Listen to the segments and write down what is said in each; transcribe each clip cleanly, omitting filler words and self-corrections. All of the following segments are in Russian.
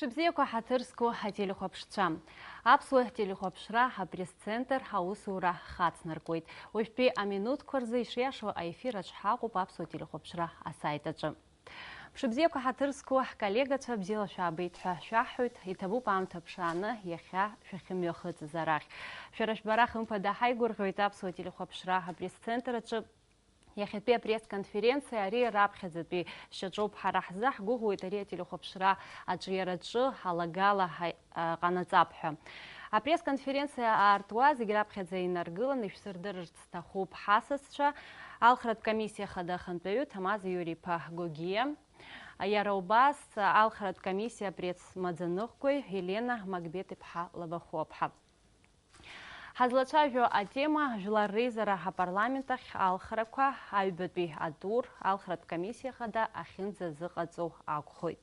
Шыбзеку хатырску телехопшча. Апсуэ телехопшра пресс-центр хаусура хацнаркует. Уйпи аминут курзы ишьяшва эфира чхагу апсуэ телехопшра асайтаджа. Шыбзеку хатырску коллега чабзила шабит шахут и табу памта пшана яха шахимёхыт зарах. Шарашбарах им подахай гургует апсуэ телехопшра пресс-центр يخبي بريس كونفرنس أري رابخذ بي شجوب حرحزح جوه تري تلخبشرا أجيرتشو حلقالة قناصابها. بريس كونفرنس أرتواز يرابخذ ينرجلن نفسر درجة تخوب حاسسشة الخرط كميسيا خداخن بيو تماز يوري بهجوجيا. يروباس الخرط كميسيا بريس مدزنوخكوي هيلينا مقبيت بها لبخوبها. Hazlachajو атема жыларризара парламентах алхраква айбетби адур алхрат комиссия хада ахинза зыгацу акхой.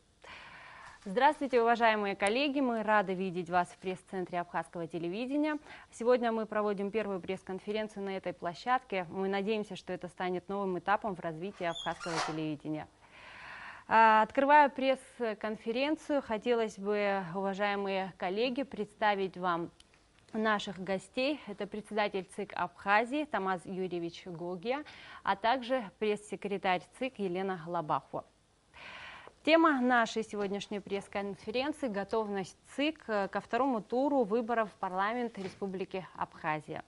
Здравствуйте, уважаемые коллеги! Мы рады видеть вас в пресс-центре Абхазского телевидения. Сегодня мы проводим первую пресс-конференцию на этой площадке. Мы надеемся, что это станет новым этапом в развитии Абхазского телевидения. Открывая пресс-конференцию, хотелось бы, уважаемые коллеги, представить вам наших гостей. Это председатель ЦИК Абхазии Тамаз Юрьевич Гогия, а также пресс-секретарь ЦИК Елена Лабахова. Тема нашей сегодняшней пресс-конференции – готовность ЦИК ко второму туру выборов в парламент Республики Абхазия.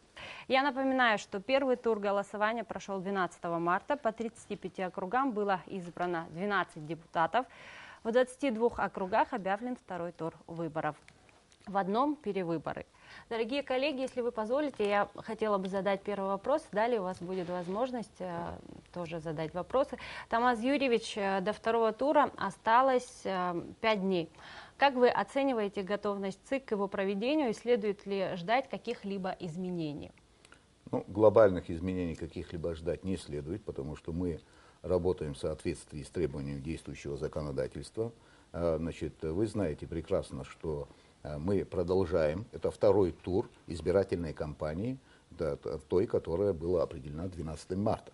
Я напоминаю, что первый тур голосования прошел 12 марта. По 35 округам было избрано 12 депутатов. В 22 округах объявлен второй тур выборов. В одном перевыборы. Дорогие коллеги, если вы позволите, я хотела бы задать первый вопрос. Далее у вас будет возможность тоже задать вопросы. Тамаз Юрьевич, до второго тура осталось 5 дней. Как вы оцениваете готовность ЦИК к его проведению и следует ли ждать каких-либо изменений? Ну, глобальных изменений каких-либо ждать не следует, потому что мы работаем в соответствии с требованиями действующего законодательства. Значит, вы знаете прекрасно, что мы продолжаем, это второй тур избирательной кампании, той, которая была определена 12 марта.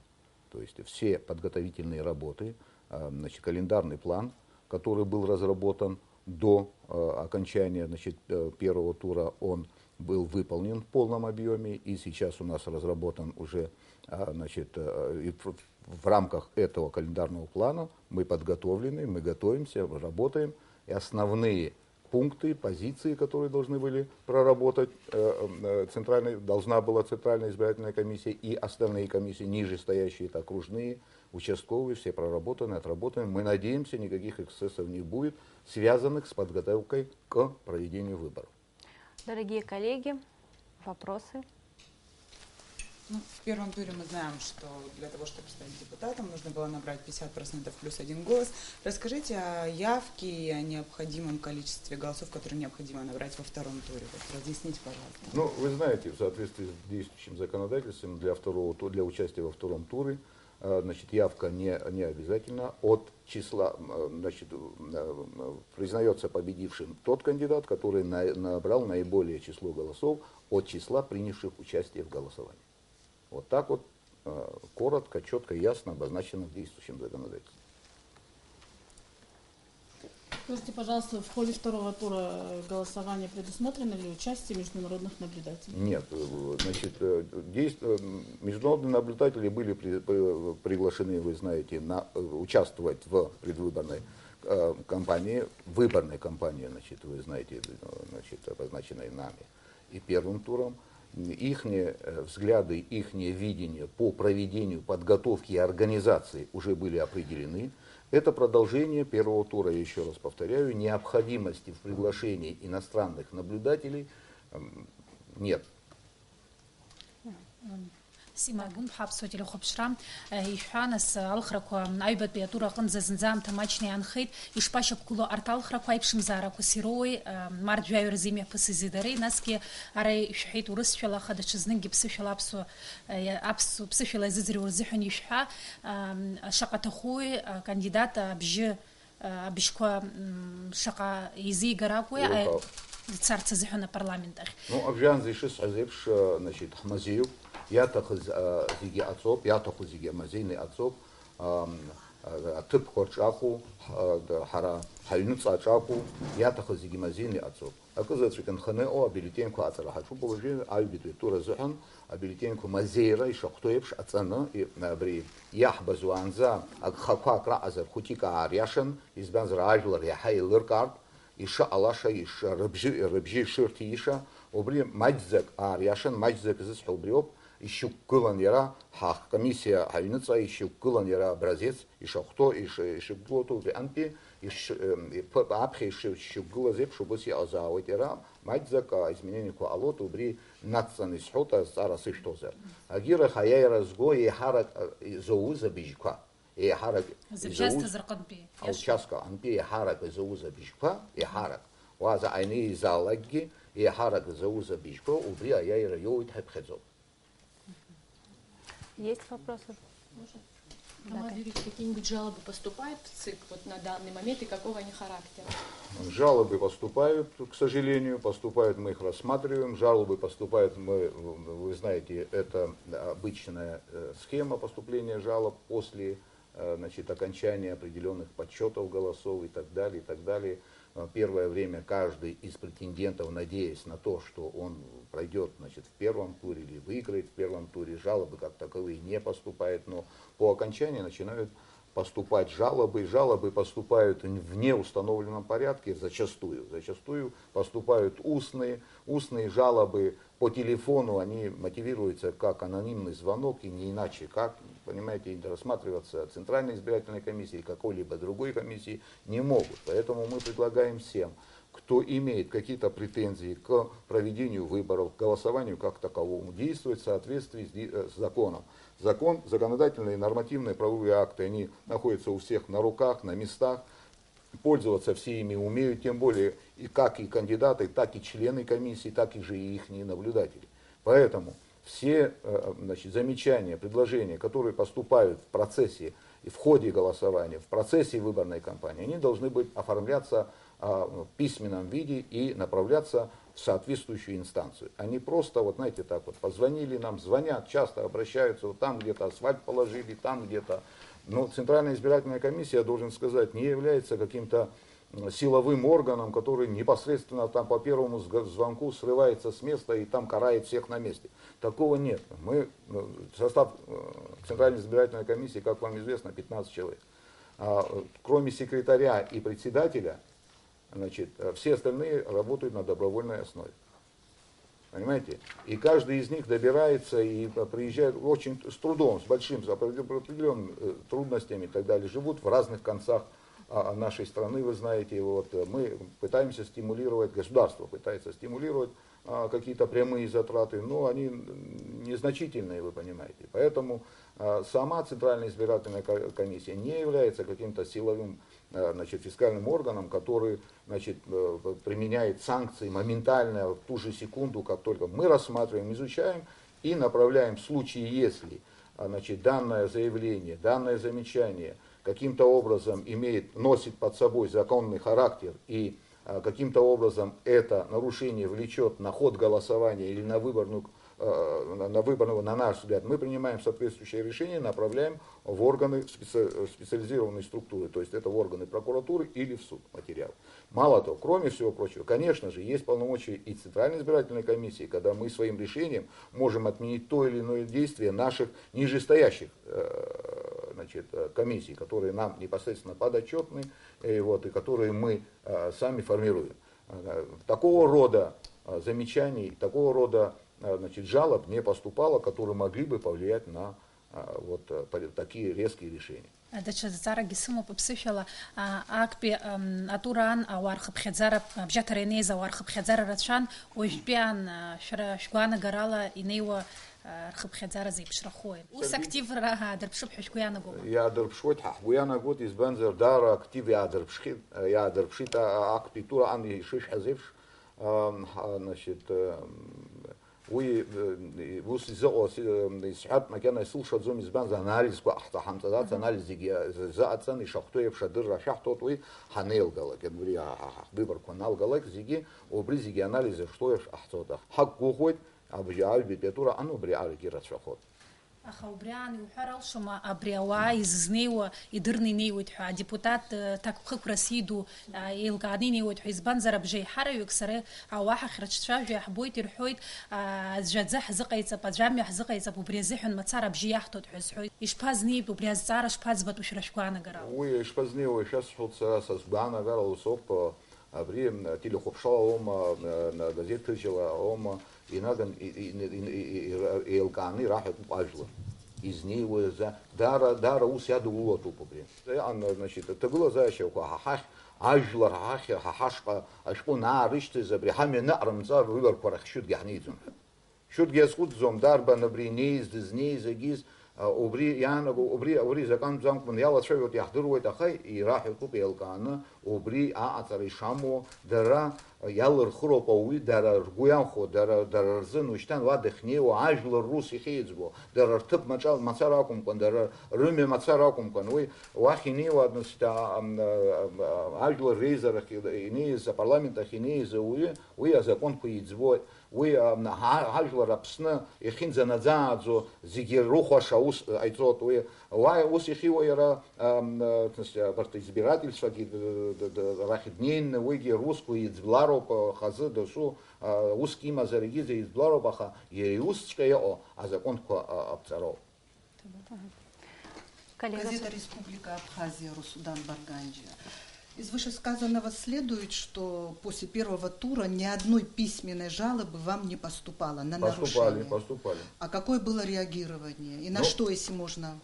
То есть все подготовительные работы, значит, календарный план, который был разработан до окончания, значит, первого тура, он был выполнен в полном объеме, и сейчас у нас разработан уже, значит, в рамках этого календарного плана мы подготовлены, мы готовимся, работаем, и основные пункты, позиции, которые должны были проработать должна была Центральная избирательная комиссия и остальные комиссии, ниже стоящие, это окружные, участковые, все проработаны, отработаны. Мы надеемся, никаких эксцессов не будет, связанных с подготовкой к проведению выборов. Дорогие коллеги, вопросы? Ну, в первом туре мы знаем, что для того, чтобы стать депутатом, нужно было набрать 50% плюс 1 голос. Расскажите о явке и о необходимом количестве голосов, которые необходимо набрать во втором туре. Вот, разъясните, пожалуйста. Ну, вы знаете, в соответствии с действующим законодательством для участия во втором туре, значит, явка не обязательно. От числа, значит, признается победившим тот кандидат, который набрал наиболее число голосов от числа принявших участие в голосовании. Вот так вот коротко, четко, ясно обозначено в действующем законодательстве. Скажите, пожалуйста, в ходе второго тура голосования предусмотрено ли участие международных наблюдателей? Нет. Значит, международные наблюдатели были приглашены, вы знаете, участвовать в предвыборной кампании, выборной кампании, значит, вы знаете, значит, обозначенной нами и первым туром. Их взгляды, их видение по проведению подготовки и организации уже были определены. Это продолжение первого тура, я еще раз повторяю, необходимости в приглашении иностранных наблюдателей нет. سيماغون بحبسو تلو خبشرام يحانس الخركو عيبت بياتورا قنزة زنزام تماچني انخيت يشباشا بكلو ارتال خركو يبشم زارا كسيروي مرد جايو رزيمي بسيزيداري ناسكي اري يشحيت ورسفلا خد تشزننجي بسفلا ابسو بسفلا زيزري ورزيحن يشحا شقة اخوي كانديدات بجي بشكو شقة يزي قراكوي цар цезиху на парламент. Ну, обжан зишис азепш, значит, хмазию, я тахыз зиги отцоп, я таху зиги мазейный отцоп, аҭыԥ ҳҿаху, ҳара ҳаҩныҵҟа аҿаху, иаҭахыз зегьы мазеины иҟаҵоуп. Акызаҵәык нханы иҟоу абюллетенқәа аҵара ҳаҿуп уажәы аҩбатәи атур азыҳәан абюллетенқәа мазеира ишахәҭоу еиԥш аҵаны абри иаҳбаз уаанӡа агхақәа акраҟазар хәыҷык аариашан, избанзар ажәлар иаҳа еилыркаартә, ишыҟалаша, рыбжьы ишырҭииша, убри маҷӡак аариашан, маҷӡак зысҳәо убри ауп, ишьақәгылан иара ҳкомиссиа ҳаҩныҵҟа ишьақәгылан иара образец ишахәҭоу, ишықәгылоу убри антәи аԥхьа ишықәгылаз еиԥш убыс иҟазаауеит иара, маҷӡак изменениақәа ҟалоит, убри нацҵаны исҳәоит азҵаара сышәҭозар. Агьирах аиааира зго еиҳарак изоуз абыжьқәа, еиҳарак аучастка антәи еиҳарак изоуз абыжьқәа, еиҳарак, уааза аинеизаалакгьы еиҳарак изоуз абыжьқәа, убри аиааира иоуит ҳаиԥхьаӡоуп. Есть вопросы? Какие-нибудь жалобы поступают в ЦИК вот на данный момент и какого они характера? Жалобы поступают, к сожалению, поступают, мы их рассматриваем. Жалобы поступают, вы знаете, это обычная схема поступления жалоб после окончания определенных подсчетов голосов и так далее, и так далее. Первое время каждый из претендентов, надеясь на то, что он пройдет в первом туре или выиграет в первом туре, жалобы как таковые не поступают, но по окончании начинают поступать жалобы. Жалобы поступают в неустановленном порядке зачастую. Зачастую поступают устные жалобы по телефону, они мотивируются как анонимный звонок и не иначе, как, понимаете, рассматриваться Центральной избирательной комиссией, какой-либо другой комиссией не могут. Поэтому мы предлагаем всем, кто имеет какие-то претензии к проведению выборов, к голосованию как таковому, действовать в соответствии с законом. Закон, законодательные и нормативные правовые акты, они находятся у всех на руках, на местах. Пользоваться все ими умеют, тем более и как и кандидаты, так и члены комиссии, так и же и их наблюдатели. Поэтому все замечания, предложения, которые поступают в процессе и в ходе голосования, в процессе выборной кампании, они должны быть оформляться в письменном виде и направляться в соответствующую инстанцию. Они просто, позвонили нам, звонят, часто обращаются, там где-то асфальт положили, там где-то. Но Центральная избирательная комиссия, я должен сказать, не является каким-то силовым органом, который непосредственно там по первому звонку срывается с места и там карает всех на месте. Такого нет. Состав Центральной избирательной комиссии, как вам известно, 15 человек. Кроме секретаря и председателя, все остальные работают на добровольной основе. Понимаете? И каждый из них добирается и приезжает очень с трудом, с большим, с определенными трудностями и так далее, живут в разных концах нашей страны, вы знаете. Мы пытаемся стимулировать, государство пытается стимулировать какие-то прямые затраты, но они незначительные, вы понимаете. Поэтому сама Центральная избирательная комиссия не является каким-то силовым фискальным органом, который применяет санкции моментально, в ту же секунду, как только мы рассматриваем, изучаем и направляем в случае, если данное заявление, данное замечание каким-то образом носит под собой законный характер и каким-то образом это нарушение влечет на ход голосования или на выборную, на наш взгляд, мы принимаем соответствующее решение, направляем в органы специализированной структуры, то есть это в органы прокуратуры или в суд материал. Мало того, кроме всего прочего, конечно же, есть полномочия и Центральной избирательной комиссии, когда мы своим решением можем отменить то или иное действие наших нижестоящих комиссий, которые нам непосредственно подотчетны и которые мы сами формируем. Такого рода замечаний, такого рода жалоб не поступало, которые могли бы повлиять на такие резкие решения. Дача зарги суму попсышала акпи атуран аварх бхедзара бжатаренеза аварх бхедзара рачан ожбиан шгуана гарала инева архбхедзара зипшрахой. Ус актив рага дербшуп хшгуяна го. Я дербшвот хгуяна гот из бензер дара актив я дербшита акпи тура ан шиш хазевш وصل يسحب مكان يسولش زوم يزبان زاناليز كأحط حمزات زاناليز زاد سن يشحطوه بشدر رشحطه طوي حنيل قالك يقولي بيبر كونال قالك زيجي وبريزيجي أناليز شطوه أحطه حق قوة أبجعل بيتورا أنو بريعال كيرت شخوت. Аха убриан иуҳәар алшома абри ауаа изызнеиуа идырны инеиуеит ҳәа адепутат ҭакԥхықәрас иду еилкааны инеиуеит ҳәа избанзар абжеиҳараҩык сара ауаа ҳахьрыҿцәажәо иаҳбоит ирҳәоит аӡәаӡәы ҳзыҟаиҵап аӡәамҩа ҳзыҟаиҵап убри азыҳәан мацара абжьы иаҳҭоит ҳәа сҳәоит ишԥазнеип убри азҵаара шԥаӡбатәу шәара шәгәаанагарала Уи ишԥазнеиуа ишазҳәоит сара са сгәаанагарала соуп абри телехәаԥшала аума газеҭыжьала аума инаган еилкааны ираҳәатәуп ажәлар изнеиуа даара ус иадулатәуп убри значит ҭагылазаашьақәа ҳахь ажәлар ҳахашҟа ашәҟәы наарышьҭыз абри ҳамҩа наҟарымҵа рыҩбарқәа рахь шәытгьы ҳнеиӡом шәытгьы азхәыцӡом дарбан абри инеиз дызнеиз агьиз убри иаанаго убри заканбзамкәан иалацәажәоит иахдыруеит аха ираҳәатәуп еилкааны убри аҟаҵара ишамуа дара иалырхыроуп ауаҩы дара ргәы иамхо дара рзын уашьҭан уа дахьнеиуа ажәлар рус ихеиҵбо дара рҭыԥ мацара акәымкәан дара рымҩа мацара акәымкәан уи уахь инеиуа ажәлар реизарахь инеиз апарламент ахь инеиз ауаҩы уи азакәанқәа иӡбоит уи ажәлар Аԥсны иахьынӡанаӡааӡо зегьы рыхәаша аус ҟаиҵоит уи ус иахьиуа иара избирательствагьы рахь днеины уигьы русқәа иӡблароуп хазы дасу уск имазарагьы иӡблароуп аха иара иусҵәҟьа иҟоу азакәанқәа аԥҵароуп. Газета «Республика Абхазия», Русудан Барганджия. Из вышесказанного следует, что после первого тура ни одной письменной жалобы вам не поступало на нарушение. Поступали. А какое было реагирование? И на что, если можно?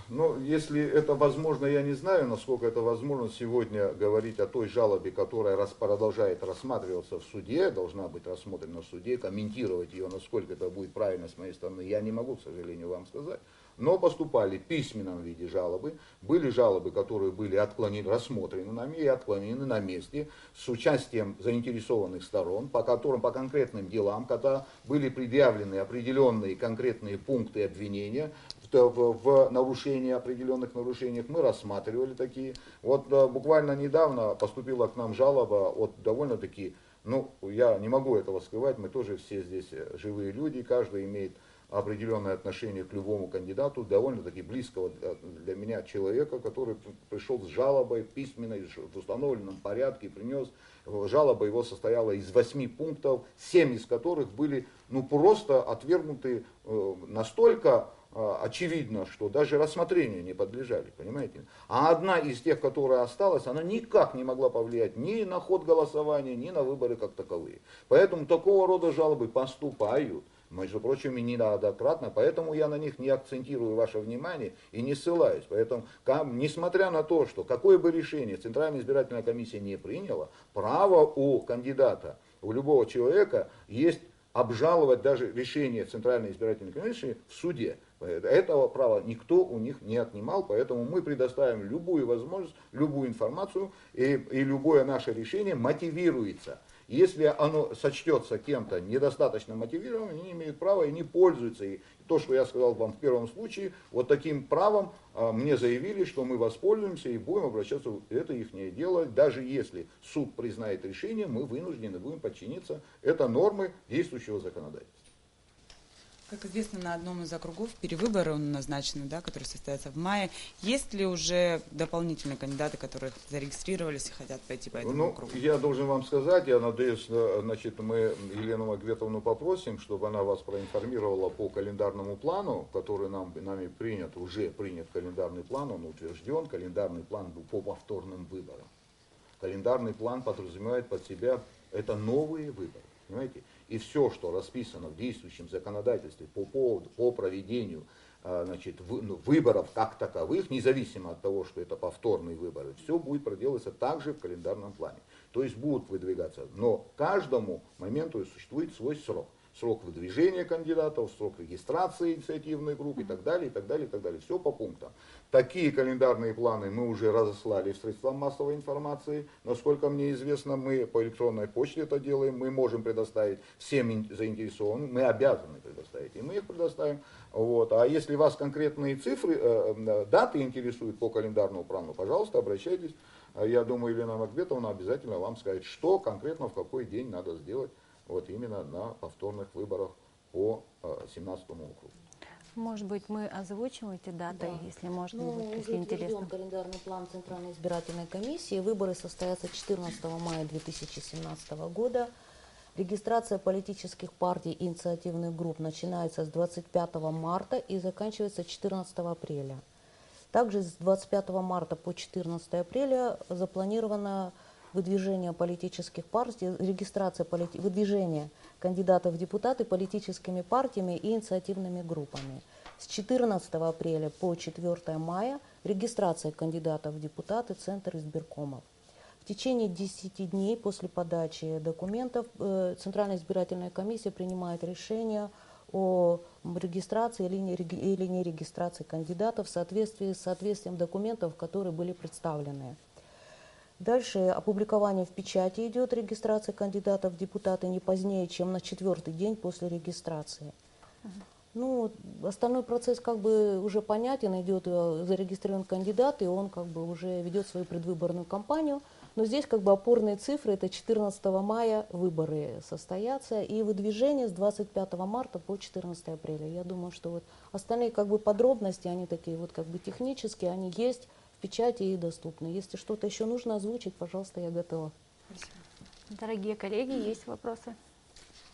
Ну, если это возможно, я не знаю, насколько это возможно сегодня говорить о той жалобе, которая продолжает рассматриваться в суде, должна быть рассмотрена в суде, комментировать ее, насколько это будет правильно с моей стороны, я не могу, к сожалению, вам сказать. Но поступали в письменном виде жалобы. Были жалобы, которые были отклонены, рассмотрены нами и отклонены на месте с участием заинтересованных сторон, по конкретным делам, когда были предъявлены определенные конкретные пункты обвинения в нарушении, определенных нарушениях. Мы рассматривали такие. Вот буквально недавно поступила к нам жалоба от довольно-таки, ну, я не могу этого скрывать, мы тоже все здесь живые люди, каждый имеет определенное отношение к любому кандидату, довольно-таки близкого для меня человека, который пришел с жалобой письменной в установленном порядке, принес. Жалоба его состояла из 8 пунктов, 7 из которых были просто отвергнуты настолько очевидно, что даже рассмотрению не подлежали, понимаете? А одна из тех, которая осталась, она никак не могла повлиять ни на ход голосования, ни на выборы как таковые. Поэтому такого рода жалобы поступают. Между прочим, и неоднократно, поэтому я на них не акцентирую ваше внимание и не ссылаюсь. Поэтому, несмотря на то, что какое бы решение Центральная избирательная комиссия не приняла, право у кандидата, у любого человека есть обжаловать даже решение Центральной избирательной комиссии в суде. Этого права никто у них не отнимал, поэтому мы предоставим любую возможность, любую информацию, и любое наше решение мотивируется. Если оно сочтется кем-то недостаточно мотивированным, они не имеют права и не пользуются. И то, что я сказал вам в первом случае, вот таким правом мне заявили, что мы воспользуемся и будем обращаться, это их дело. Даже если суд признает решение, мы вынуждены будем подчиниться. Это нормы действующего законодательства. Как известно, на одном из округов перевыборы назначены, да, которые состоятся в мае. Есть ли уже дополнительные кандидаты, которые зарегистрировались и хотят пойти по этому округу? Я должен вам сказать, я надеюсь, значит, мы Елену Магветовну попросим, чтобы она вас проинформировала по календарному плану, который нами принят, уже принят календарный план, он утвержден, календарный план был по повторным выборам. Календарный план подразумевает под себя, это новые выборы, понимаете? И все, что расписано в действующем законодательстве по проведению выборов как таковых, независимо от того, что это повторные выборы, все будет проделываться также в календарном плане. То есть будут выдвигаться, но каждому моменту существует свой срок. Срок выдвижения кандидатов, срок регистрации инициативной группы и так далее, и так далее, и так далее. Все по пунктам. Такие календарные планы мы уже разослали в средствам массовой информации. Насколько мне известно, мы по электронной почте это делаем. Мы можем предоставить всем заинтересованным, мы обязаны предоставить, и мы их предоставим. Вот. А если вас конкретные цифры, даты интересуют по календарному плану, пожалуйста, обращайтесь. Я думаю, Елена Магветовна обязательно вам скажет, что конкретно в какой день надо сделать. Вот именно на повторных выборах по 17 округу. Может быть, мы озвучим эти даты, Да. если можно, Ну, будет, уже если интересно. утвержден календарный план Центральной избирательной комиссии. Выборы состоятся 14 мая 2017 года. Регистрация политических партий и инициативных групп начинается с 25 марта и заканчивается 14 апреля. Также с 25 марта по 14 апреля запланировано выдвижение политических партий, регистрация выдвижения кандидатов в депутаты политическими партиями и инициативными группами. С 14 апреля по 4 мая регистрация кандидатов в депутаты Центр избиркомов. В течение 10 дней после подачи документов Центральная избирательная комиссия принимает решение о регистрации или не регистрации кандидатов в соответствии с соответствием документов, которые были представлены. Дальше опубликование в печати идет, регистрация кандидатов в депутаты не позднее, чем на 4-й день после регистрации. Ну, остальной процесс как бы уже понятен, идет зарегистрирован кандидат, и он как бы уже ведет свою предвыборную кампанию. Но здесь как бы опорные цифры, это 14 мая выборы состоятся, и выдвижение с 25 марта по 14 апреля. Я думаю, что вот остальные как бы подробности, они такие вот как бы технические, они есть в печати и доступны. Если что-то еще нужно озвучить, пожалуйста, я готова. Спасибо. Дорогие коллеги, есть вопросы?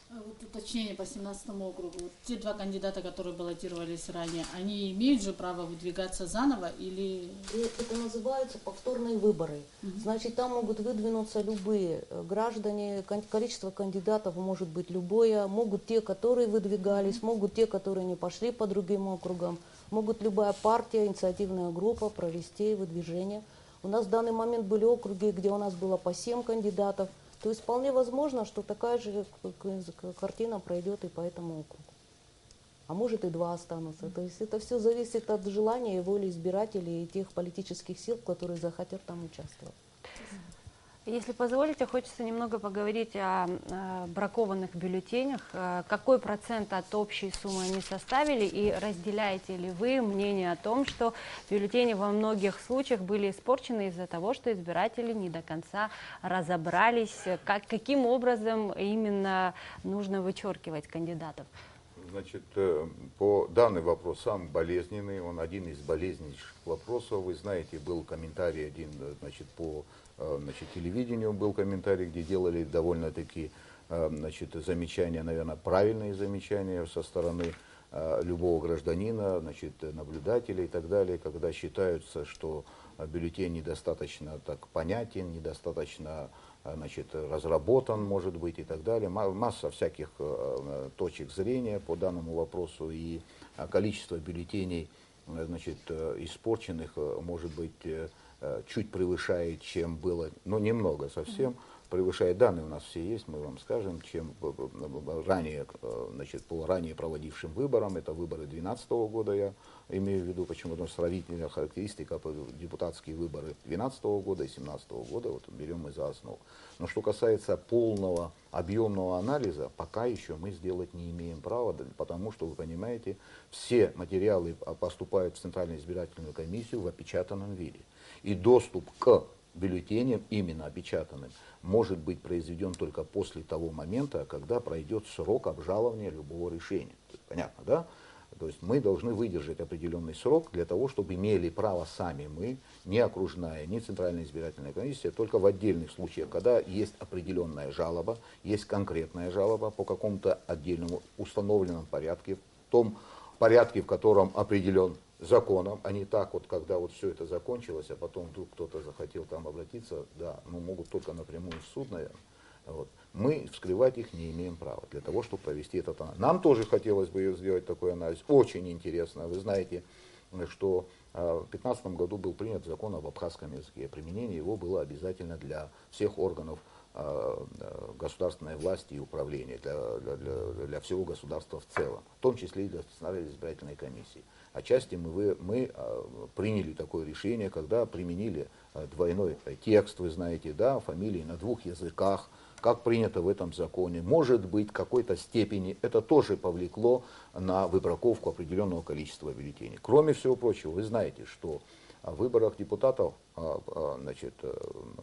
Вот уточнение по 17 округу. Вот те два кандидата, которые баллотировались ранее, они имеют же право выдвигаться заново или... И это называются повторные выборы. Значит, там могут выдвинуться любые граждане, количество кандидатов может быть любое, могут те, которые выдвигались, могут те, которые не пошли по другим округам, могут любая партия, инициативная группа провести выдвижение. У нас в данный момент были округи, где у нас было по 7 кандидатов. То есть вполне возможно, что такая же картина пройдет и по этому округу. А может и 2 останутся. То есть это все зависит от желания и воли избирателей и тех политических сил, которые захотят там участвовать. Если позволите, хочется немного поговорить о бракованных бюллетенях. Какой процент от общей суммы они составили, и разделяете ли вы мнение о том, что бюллетени во многих случаях были испорчены из-за того, что избиратели не до конца разобрались, каким образом именно нужно вычеркивать кандидатов? Значит, по данный вопрос самый болезненный, он один из болезненнейших вопросов. Вы знаете, был комментарий один, значит, по телевидению был комментарий, где делали довольно-таки замечания, наверное, правильные замечания со стороны любого гражданина, значит, наблюдателей и так далее, когда считается, что бюллетень недостаточно так понятен, недостаточно разработан, может быть, и так далее. Масса всяких точек зрения по данному вопросу, и количество бюллетеней, испорченных, может быть, чуть превышает, чем было, но немного совсем, превышает, данные у нас все есть, мы вам скажем, чем ранее, по ранее проводившим выборам, это выборы 2012 года, я имею в виду, почему, потому что сравнительная характеристика, депутатские выборы 2012 года и 2017 года, вот берем мы за основу. Но что касается полного объемного анализа, пока еще мы сделать не имеем права, потому что, вы понимаете, все материалы поступают в Центральную избирательную комиссию в опечатанном виде. И доступ к бюллетеням, именно опечатанным, может быть произведен только после того момента, когда пройдет срок обжалования любого решения. Понятно, да? То есть мы должны выдержать определенный срок для того, чтобы имели право сами мы, не окружная, не Центральная избирательная комиссия, только в отдельных случаях, когда есть определенная жалоба, есть конкретная жалоба по какому-то отдельному установленному порядке, в том порядке, в котором определен законом, а не так вот, когда вот все это закончилось, а потом вдруг кто-то захотел там обратиться, да, ну могут только напрямую в суд, наверное. Вот. Мы вскрывать их не имеем права для того, чтобы провести этот анализ. Нам тоже хотелось бы сделать такой анализ. Очень интересно. Вы знаете, что в 2015 году был принят закон об абхазском языке. Применение его было обязательно для всех органов государственной власти и управления, для всего государства в целом, в том числе и для Центральной избирательной комиссии. Отчасти мы приняли такое решение, когда применили двойной текст, вы знаете, да, фамилии на 2 языках, как принято в этом законе. Может быть, в какой-то степени это тоже повлекло на выбраковку определенного количества бюллетеней. Кроме всего прочего, вы знаете, что в выборах депутатов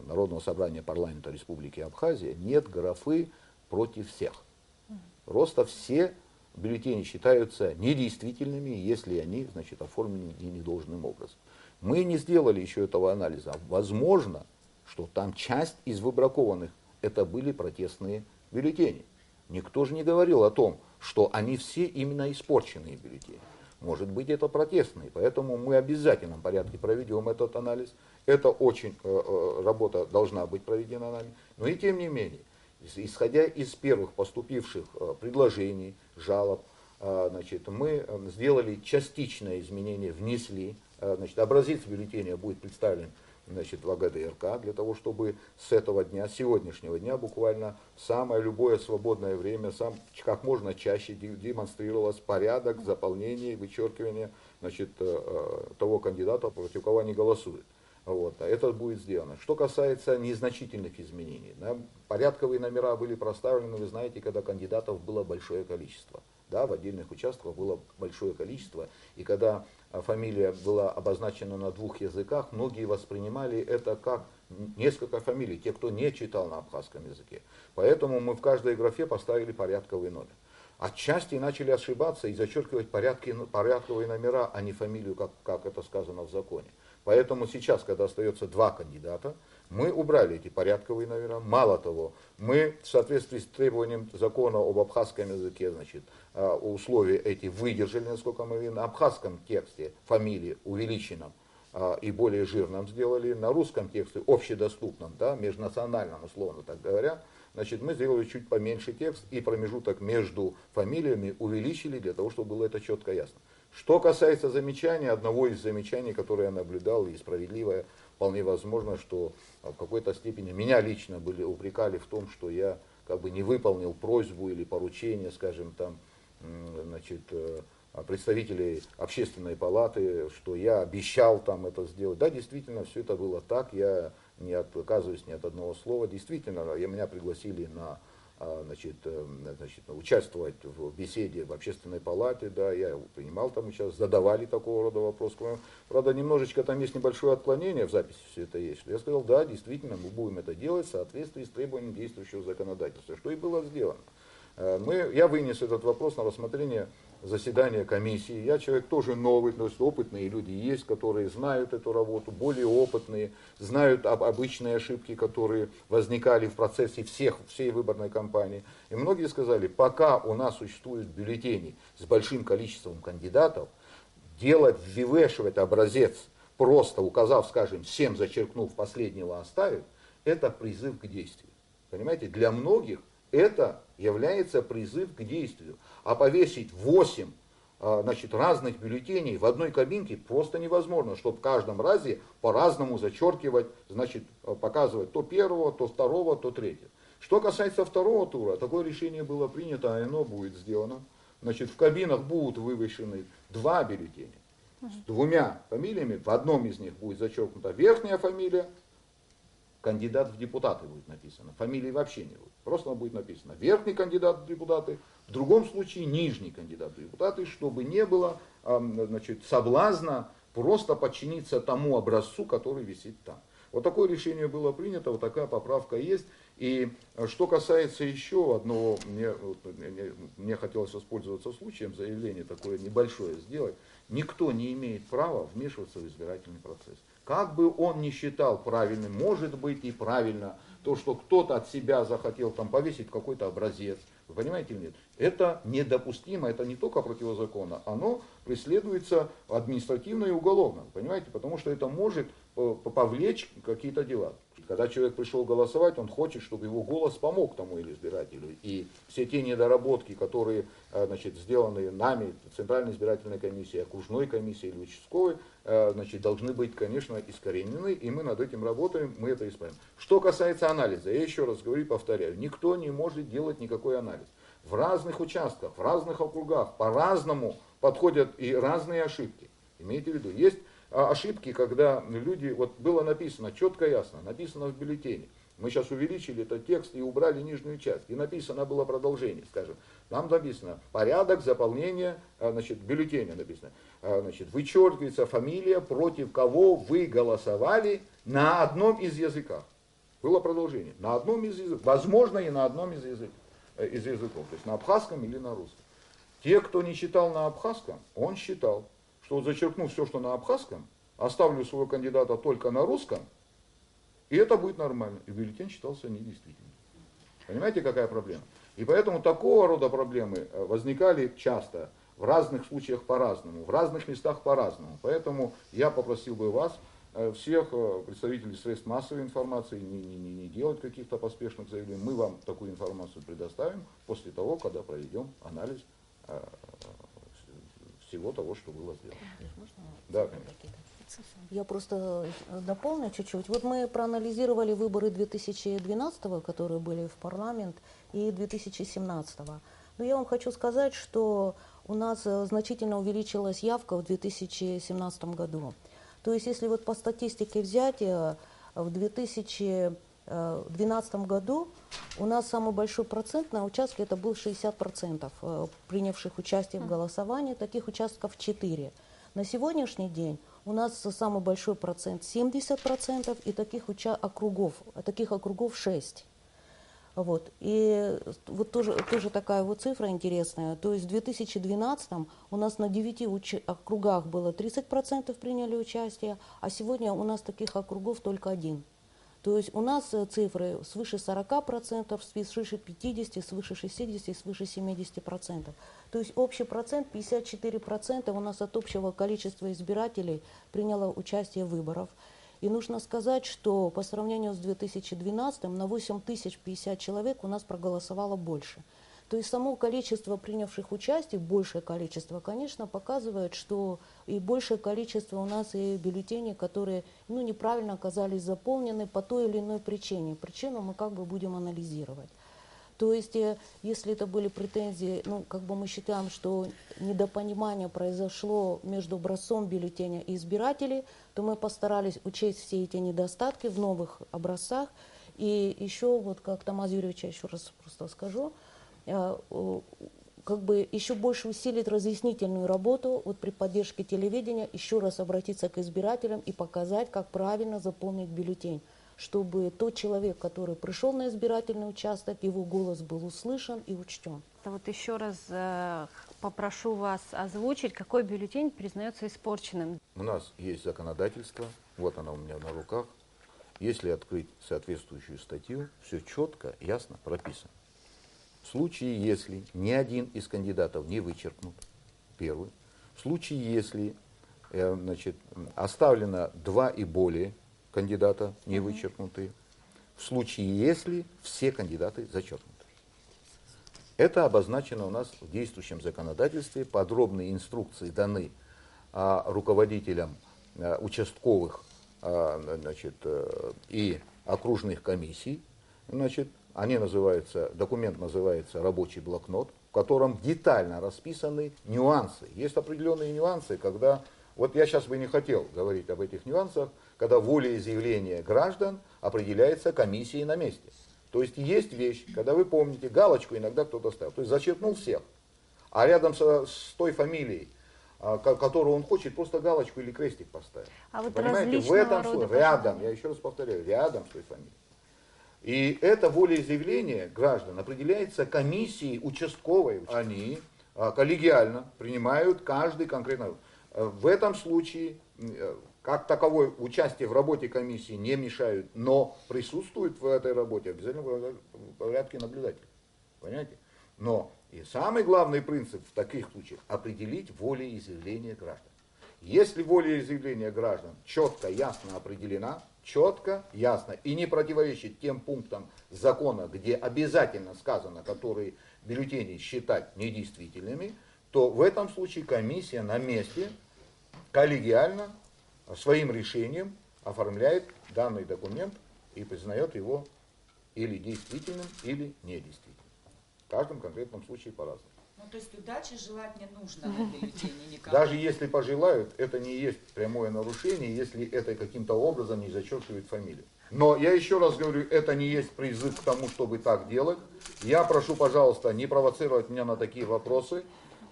Народного собрания парламента Республики Абхазия нет графы против всех. Просто все бюллетени считаются недействительными, если они, значит, оформлены недолжным образом. Мы не сделали еще этого анализа. Возможно, что там часть из выбракованных это были протестные бюллетени. Никто же не говорил о том, что они все именно испорченные бюллетени. Может быть, это протестные. Поэтому мы в обязательном порядке проведем этот анализ. Это очень работа должна быть проведена нами. Но и тем не менее, исходя из первых поступивших предложений, жалоб, значит, мы сделали частичное изменение, внесли. Значит, образец бюллетеня будет представлен, значит, в АГДРК, для того, чтобы с этого дня, с сегодняшнего дня, буквально в самое любое свободное время, как можно чаще демонстрировалось порядок заполнения и вычеркивания, значит, того кандидата, против кого они голосуют. Вот, это будет сделано. Что касается незначительных изменений, порядковые номера были проставлены, вы знаете, когда кандидатов было большое количество. Да, в отдельных участках было большое количество, и когда фамилия была обозначена на двух языках, многие воспринимали это как несколько фамилий, те, кто не читал на абхазском языке. Поэтому мы в каждой графе поставили порядковый номер. Отчасти начали ошибаться и зачеркивать порядковые номера, а не фамилию, как это сказано в законе. Поэтому сейчас, когда остается два кандидата, мы убрали эти порядковые номера. Мало того, мы в соответствии с требованием закона об абхазском языке, значит, условия эти выдержали, насколько мы видим. На абхазском тексте фамилии увеличенном и более жирном сделали. На русском тексте общедоступном, да, межнациональном, условно так говоря, значит, мы сделали чуть поменьше текст и промежуток между фамилиями увеличили для того, чтобы было это четко ясно. Что касается замечания, одного из замечаний, которое я наблюдал, и справедливое, вполне возможно, что в какой-то степени меня лично упрекали в том, что я как бы не выполнил просьбу или поручение, скажем, там, значит, представителей общественной палаты, что я обещал там это сделать. Да, действительно, все это было так, я не отказываюсь ни от одного слова. Действительно, меня пригласили на, значит, участвовать в беседе в общественной палате, да, я принимал там участие, задавали такого рода вопрос. Правда, немножечко там есть небольшое отклонение, в записи все это есть. Я сказал, да, действительно, мы будем это делать в соответствии с требованием действующего законодательства, что и было сделано. Я вынес этот вопрос на рассмотрение заседания комиссии. Я человек тоже новый, то есть опытные люди есть, которые знают эту работу, более опытные, знают об обычные ошибки, которые возникали в процессе всей выборной кампании. И многие сказали, пока у нас существуют бюллетени с большим количеством кандидатов, вывешивать образец, просто указав, скажем, всем зачеркнув, последнего оставив, это призыв к действию. Понимаете, для многих это является призыв к действию. А повесить 8 значит, разных бюллетеней в одной кабинке просто невозможно, чтобы в каждом разе по-разному зачеркивать, значит, показывать то первого, то второго, то третьего. Что касается второго тура, такое решение было принято, и оно будет сделано. Значит, в кабинах будут вывешены 2 бюллетеня с 2 фамилиями. В одном из них будет зачеркнута верхняя фамилия, кандидат в депутаты будет написано. Фамилии вообще не будет. Просто будет написано верхний кандидат в депутаты, в другом случае нижний кандидат в депутаты, чтобы не было, значит, соблазна просто подчиниться тому образцу, который висит там. Вот такое решение было принято, вот такая поправка есть. И что касается еще одного, мне хотелось воспользоваться случаем, заявление такое небольшое сделать. Никто не имеет права вмешиваться в избирательный процесс. Как бы он ни считал правильным, может быть и правильно, то, что кто-то от себя захотел там повесить какой-то образец, вы понимаете или нет? Это недопустимо, это не только противозаконно, оно преследуется административно и уголовно, понимаете, потому что это может повлечь какие-то дела. Когда человек пришел голосовать, он хочет, чтобы его голос помог тому или избирателю. И все те недоработки, которые, значит, сделаны нами, Центральной избирательной комиссией, окружной комиссией или участковой, значит, должны быть, конечно, искоренены, и мы над этим работаем, мы это исправим. Что касается анализа, я еще раз говорю и повторяю, никто не может делать никакой анализ. В разных участках, в разных округах по-разному подходят и разные ошибки. Имейте в виду, есть ошибки, когда люди, вот было написано четко ясно, написано в бюллетене. Мы сейчас увеличили этот текст и убрали нижнюю часть. И написано было продолжение, скажем. Там написано порядок заполнения, значит, бюллетеня написано. Значит, вычеркивается фамилия, против кого вы голосовали на одном из языков. Было продолжение. На одном из языков. Возможно, и на одном из языков. То есть на абхазском или на русском. Те, кто не читал на абхазском, он считал, что вот зачеркнув все, что на абхазском, оставлю своего кандидата только на русском, и это будет нормально. И бюллетень считался недействительным. Понимаете, какая проблема? И поэтому такого рода проблемы возникали часто, в разных случаях по-разному, в разных местах по-разному. Поэтому я попросил бы вас, всех представителей средств массовой информации, не делать каких-то поспешных заявлений. Мы вам такую информацию предоставим после того, когда проведем анализ всего того, что было сделано. Да, конечно. Я просто дополню чуть-чуть. Вот мы проанализировали выборы 2012, которые были в парламент, и 2017. Но я вам хочу сказать, что у нас значительно увеличилась явка в 2017 году. То есть, если вот по статистике взять, в 2012 году у нас самый большой процент на участке, это был 60% принявших участие в голосовании, таких участков 4. На сегодняшний день у нас самый большой процент 70%, и таких округов 6. Вот. И вот тоже такая вот цифра интересная. То есть в 2012 у нас на 9 округах было 30% приняли участие, а сегодня у нас таких округов только 1. То есть у нас цифры свыше 40%, свыше 50%, свыше 60% и свыше 70%. То есть общий процент 54% у нас от общего количества избирателей приняло участие в выборах. И нужно сказать, что по сравнению с 2012 на 8050 человек у нас проголосовало больше. То есть само количество принявших участие, большее количество, конечно, показывает, что и большее количество у нас и бюллетеней, которые неправильно оказались заполнены по той или иной причине. Причину мы будем анализировать. То есть, если это были претензии, мы считаем, что недопонимание произошло между образцом бюллетеня и избирателей, то мы постарались учесть все эти недостатки в новых образцах. И еще, вот как Тамаз Юрьевич, я еще раз просто скажу, еще больше усилить разъяснительную работу при поддержке телевидения, еще раз обратиться к избирателям и показать, как правильно заполнить бюллетень, чтобы тот человек, который пришел на избирательный участок, его голос был услышан и учтен. Вот еще раз попрошу вас озвучить, какой бюллетень признается испорченным. У нас есть законодательство, вот оно у меня на руках. Если открыть соответствующую статью, все четко, ясно прописано. В случае, если ни один из кандидатов не вычеркнут, первый. В случае, если оставлено 2 и более кандидата не вычеркнутые. В случае, если все кандидаты зачеркнуты. Это обозначено у нас в действующем законодательстве. Подробные инструкции даны руководителям участковых и окружных комиссий. Документ называется «Рабочий блокнот», в котором детально расписаны нюансы. Есть определенные нюансы, когда, вот я сейчас бы не хотел говорить об этих нюансах, когда волеизъявление граждан определяется комиссией на месте. То есть есть вещь, когда вы помните, галочку иногда кто-то ставил, то есть зачеркнул всех, а рядом с той фамилией, которую он хочет, просто галочку или крестик поставил. А вот понимаете, в этом рядом, я еще раз повторяю, рядом с той фамилией. И это волеизъявление граждан определяется комиссией участковой. Они коллегиально принимают каждый конкретно. В этом случае, как таковое участие в работе комиссии не мешают, но присутствуют в этой работе обязательно в порядке наблюдателя. Понимаете? Но и самый главный принцип в таких случаях — определить волеизъявление граждан. Если волеизъявление граждан четко, ясно определена, четко, ясно и не противоречит тем пунктам закона, где обязательно сказано, которые бюллетени считать недействительными, то в этом случае комиссия на месте коллегиально своим решением оформляет данный документ и признает его или действительным, или недействительным. В каждом конкретном случае по-разному. То есть удачи желать не нужно на бюллетене никак. Даже если пожелают, это не есть прямое нарушение, если это каким-то образом не зачеркивает фамилию. Но я еще раз говорю, это не есть призыв к тому, чтобы так делать. Я прошу, пожалуйста, не провоцировать меня на такие вопросы,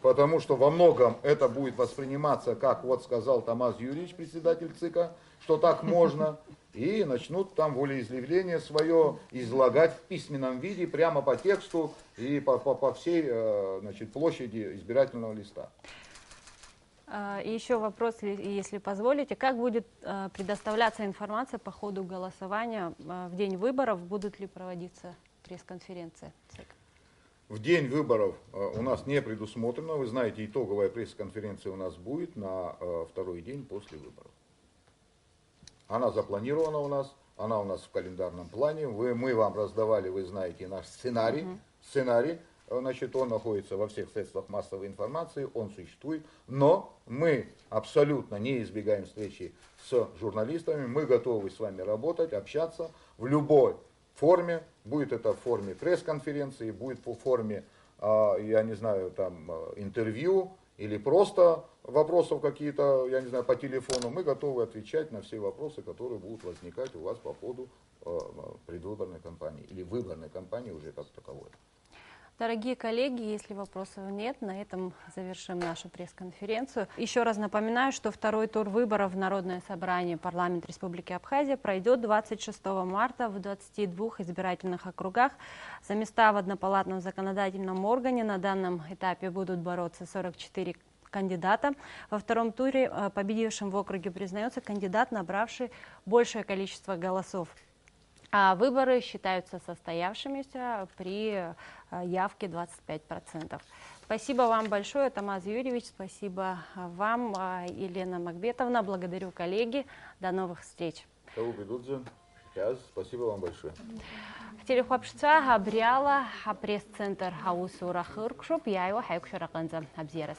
потому что во многом это будет восприниматься, как вот сказал Тамаз Юрьевич, председатель ЦИКа, что так можно. и начнут там волеизъявление свое излагать в письменном виде, прямо по тексту и по всей значит, площади избирательного листа. И еще вопрос, если позволите, как будет предоставляться информация по ходу голосования в день выборов, будут ли проводиться пресс-конференции ЦИК? В день выборов у нас не предусмотрено, вы знаете, итоговая пресс-конференция у нас будет на второй день после выборов. Она запланирована у нас, она у нас в календарном плане, мы вам раздавали, вы знаете, наш сценарий, значит, он находится во всех средствах массовой информации, он существует, но мы абсолютно не избегаем встречи с журналистами, мы готовы с вами работать, общаться в любой форме, будет это в форме пресс-конференции, будет по форме, я не знаю, там, интервью или просто вопросов какие-то, я не знаю, по телефону, мы готовы отвечать на все вопросы, которые будут возникать у вас по ходу предвыборной кампании или выборной кампании уже как таковой. Дорогие коллеги, если вопросов нет, на этом завершим нашу пресс-конференцию. Еще раз напоминаю, что второй тур выборов в Народное собрание парламент Республики Абхазия пройдет 26 марта в 22 избирательных округах. За места в однопалатном законодательном органе на данном этапе будут бороться 44 кандидата. Во втором туре победившим в округе признается кандидат, набравший большее количество голосов. А выборы считаются состоявшимися при явке 25%. Спасибо вам большое, Тамаз Юрьевич, спасибо вам, Елена Макбетовна. Благодарю коллеги. До новых встреч. Спасибо вам большое. Телехопшца Габриала, пресс-центр Хаусура Хыркшуп, я его Хайкшараканза Абзерас.